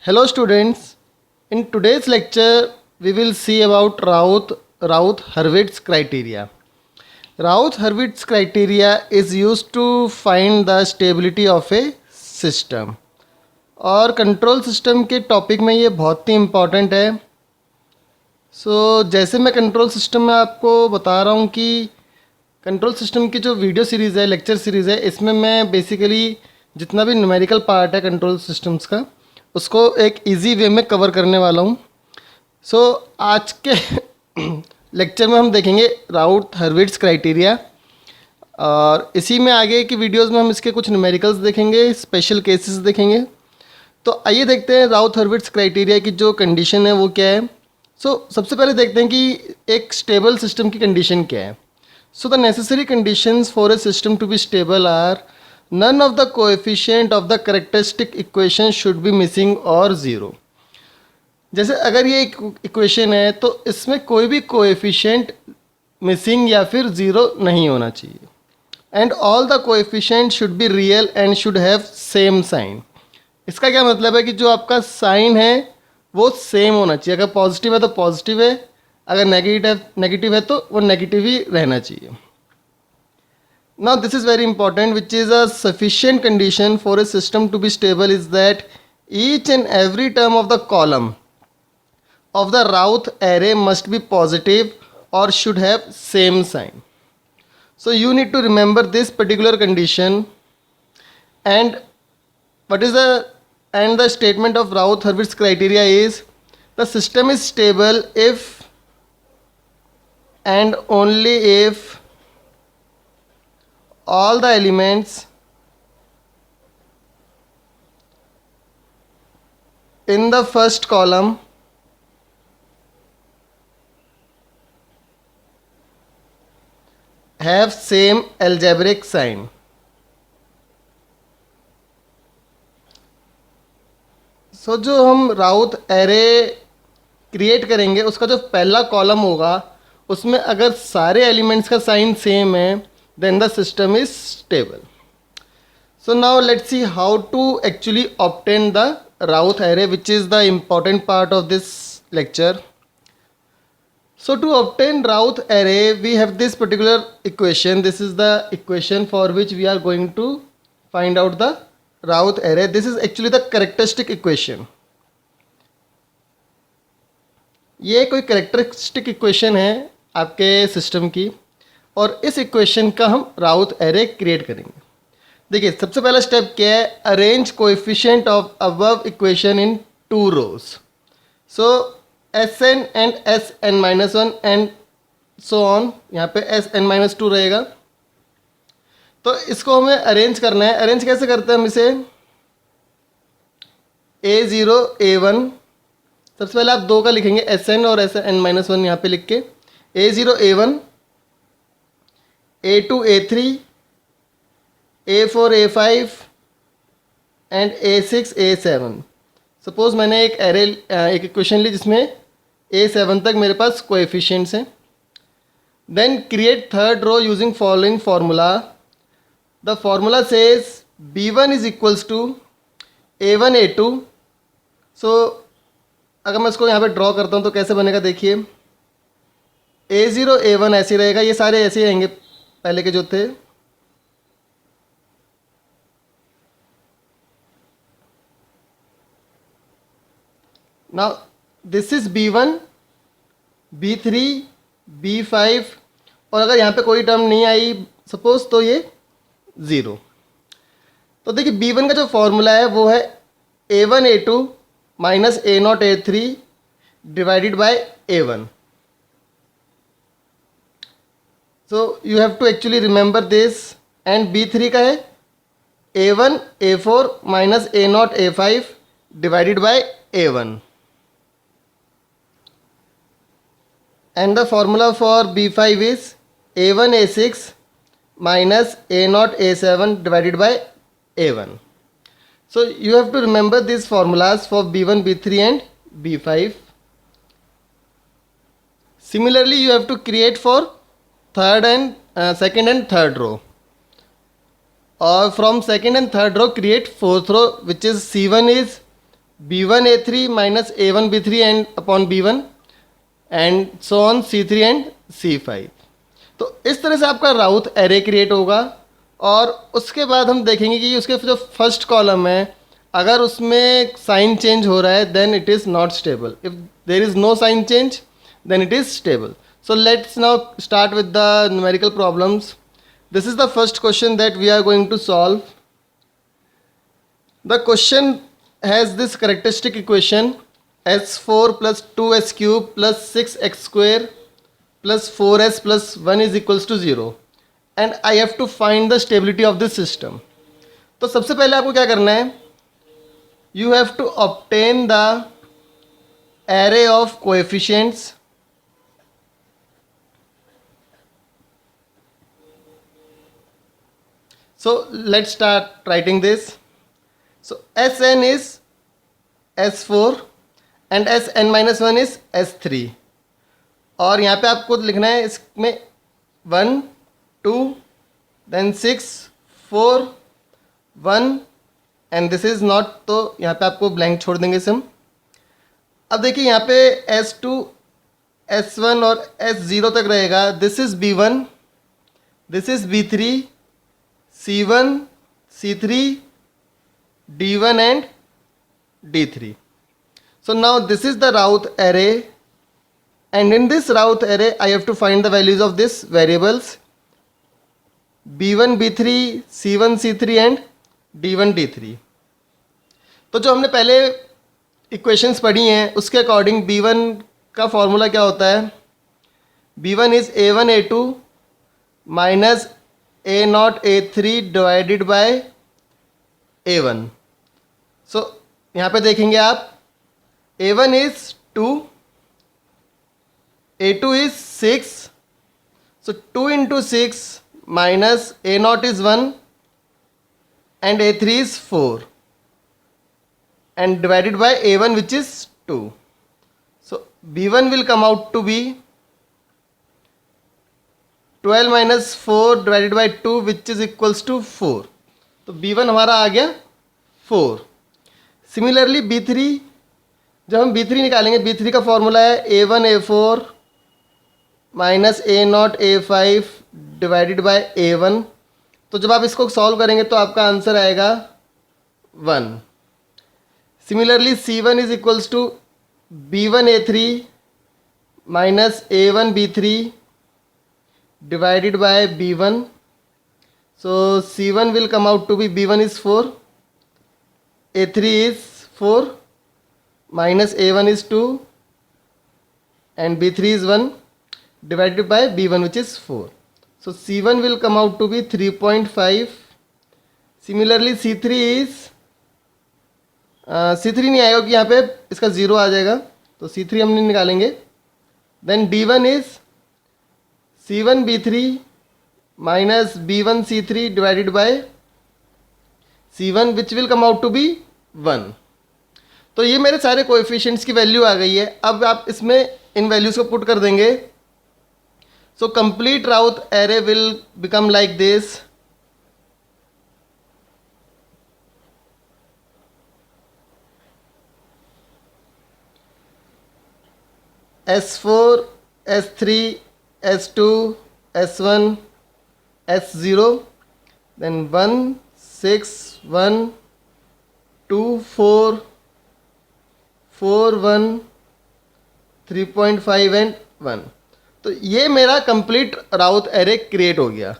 Hello students, in today's lecture we will see about Routh-Hurwitz criteria. Routh-Hurwitz criteria is used to find the stability of a system. और control system के topic में ये बहुत ही important है. जैसे मैं control system में आपको बता रहा हूँ कि कंट्रोल सिस्टम की जो वीडियो सीरीज़ है, लेक्चर सीरीज़ है, इसमें मैं बेसिकली जितना भी न्यूमेरिकल पार्ट है कंट्रोल सिस्टम्स का उसको एक इजी वे में कवर करने वाला हूँ. आज के लेक्चर में हम देखेंगे राउथ-हर्विट्ज़ क्राइटेरिया और इसी में आगे की वीडियोस में हम इसके कुछ न्यूमेरिकल्स देखेंगे, स्पेशल केसेस देखेंगे. तो आइए देखते हैं राउथ-हर्विट्ज़ क्राइटेरिया की जो कंडीशन है वो क्या है. सबसे पहले देखते हैं कि एक स्टेबल सिस्टम की कंडीशन क्या है. The necessary conditions for a system to be stable are none of the coefficient of the characteristic equation should be missing और ज़ीरो. जैसे अगर ये एक इक्वेशन है तो इसमें कोई भी कोएफिशिएंट मिसिंग या फिर ज़ीरो नहीं होना चाहिए. And all the coefficient should be real and should have same sign. इसका क्या मतलब है कि जो आपका साइन है वो सेम होना चाहिए. अगर पॉजिटिव है तो पॉजिटिव है, अगर नेगेटिव है तो वो नेगेटिव ही रहना चाहिए. Now this is very important, which is a sufficient condition for a system to be stable is that each and every term of the column of the Routh array must be positive or should have same sign. So you need to remember this particular condition. And the statement of Routh-Hurwitz criteria is the system is stable if and only if all the elements in the first column have same algebraic sign. जो हम राउथ array create करेंगे उसका जो पहला column होगा उसमें अगर सारे एलिमेंट्स का साइन सेम है then the system is stable. So now let's see how to actually obtain the Routh array, which is the important part of this lecture. So to obtain Routh array we have this particular equation. This is the equation for which we are going to find out the Routh array. This is actually the characteristic equation. ये कोई characteristic equation है आपके system की और इस equation का हम राउथ array create करेंगे. देखिए सबसे पहला स्टेप क्या है, arrange coefficient of above equation in two rows. Sn and Sn-1 and so on. यहाँ पे Sn-2 रहेगा. तो इसको हमें अरेंज करना है. अरेंज कैसे करते हैं हम इसे, A0 A1 सबसे पहले आप दो का लिखेंगे Sn और Sn-1 यहाँ पे लिख के A0 A1 A2 A3 A4 A5 and A6 A7. Suppose मैंने एक इक्वेशन ली जिसमें A7 तक मेरे पास कोएफिशिएंट्स हैं. Then create third row using following formula. The formula says B1 is equals to A1 A2. अगर मैं इसको यहाँ पे ड्रॉ करता हूँ तो कैसे बनेगा देखिए, A0 A1 ऐसे रहेगा, ये सारे ऐसे रहेंगे पहले के जो थे. Now this is B1 B3 B5 और अगर यहाँ पे कोई टर्म नहीं आई सपोज तो ये ज़ीरो. तो देखिए B1 का जो फॉर्मूला है वो है A1 A2 minus A0 A3 divided by A1. So you have to actually remember this. and B3 का है A1 A4 minus A0 A5 divided by A1. And the formula for B5 is A1 A6 minus A0 A7 divided by A1. So you have to remember these formulas for B1, B3 and B5. Similarly you have to create for second and third row, or from second and third row create fourth row, which is C1 is B1 A3 minus A1 B3 and upon B1 and so on C3 and C5। तो इस तरह से आपका राउथ array create होगा और उसके बाद हम देखेंगे कि उसके जो फर्स्ट कॉलम है अगर उसमें साइन चेंज हो रहा है then it is not stable, if there is no sign change then it is stable. So let's now start with the numerical problems. This is the first question that we are going to solve. The question has this characteristic equation s4 plus 2s cube plus 6x square plus 4s plus 1 is equals to 0 and I have to find the stability of this system. तो सबसे पहले आपको क्या करना है, you have to obtain the array of coefficients So let's start writing this. So Sn is S4 and Sn minus 1 is S3 और यहाँ पे आपको लिखना है इसमें 1 2 then 6 4 1 and this is not, तो यहाँ पे आपको ब्लैंक छोड़ देंगे सिम। अब देखिए यहाँ पे S2 S1 और S0 तक रहेगा। This is B1, this is B3, C1, C3, D1 and D3. So now this is the Routh array and in this Routh array I have to find the values of these variables B1, B3, C1, C3 and D1, D3. तो जो हमने पहले equations पढ़ी हैं उसके according B1 का formula क्या होता है, B1 is A1 A2 minus A0 A3 divided by A1। सो यहाँ पे देखेंगे आप A1 is 2, A2 is 6, so 2 into 6 minus A0 is 1 and A3 is 4 and divided by A1 which is 2. So B1 will come out to be 12 minus 4 divided by 2 which is equals to 4. तो B1 हमारा आ गया 4। Similarly B3, जब हम B3 निकालेंगे B3 का formula है A1 A4 minus A0 A5 divided by A1। तो जब आप इसको सॉल्व करेंगे तो आपका आंसर आएगा 1। Similarly C1 is equals to B1 A3 minus A1 B3 divided by B1. So C1 will come out to be B1 is 4, A3 is 4 minus A1 is 2 and B3 is 1 divided by B1 which is 4. So C1 will come out to be 3.5. Similarly C3 is C3 नहीं आएगा क्योंकि यहाँ पे इसका 0 आ जाएगा तो C3 हम नहीं निकालेंगे। Then D1 is C1 B3 minus B1 C3 divided by C1 which will come out to be 1। तो ये मेरे सारे कोएफिशिएंट्स की वैल्यू आ गई है। अब आप इसमें इन वैल्यूज़ को पुट कर देंगे। So complete राउथ array will become like this. S4 S3 S2 S1 S0 then 1 6 1 2 4 4 1 3.5 and 1। तो ये मेरा कंप्लीट राउथ एरे क्रिएट हो गया।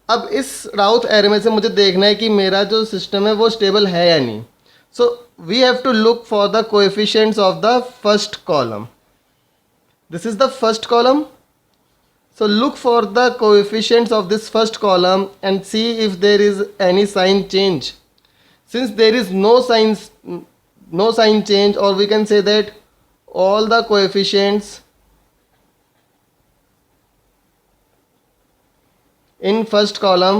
अब इस राउथ एरे में से मुझे देखना है कि मेरा जो सिस्टम है वो स्टेबल है या नहीं। So we have to look for the coefficients of the first column. This is the first column. So look for the coefficients of this first column and see if there is any sign change. Since there is no sign change, or we can say that all the coefficients in first column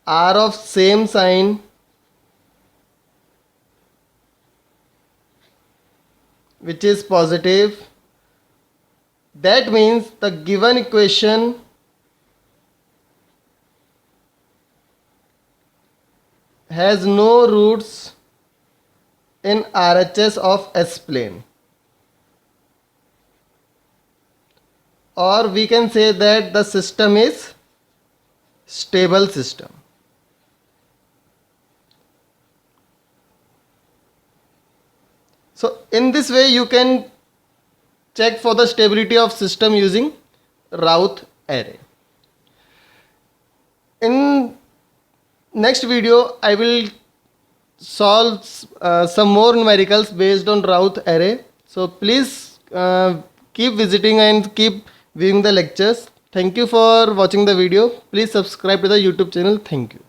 are of same sign, which is positive, that means the given equation has no roots in RHS of S plane, or we can say that the system is stable system. So in this way you can check for the stability of system using Routh array. In next video I will solve some more numericals based on Routh array. So please keep visiting and keep viewing the lectures. Thank you for watching the video. Please subscribe to the YouTube channel. Thank you.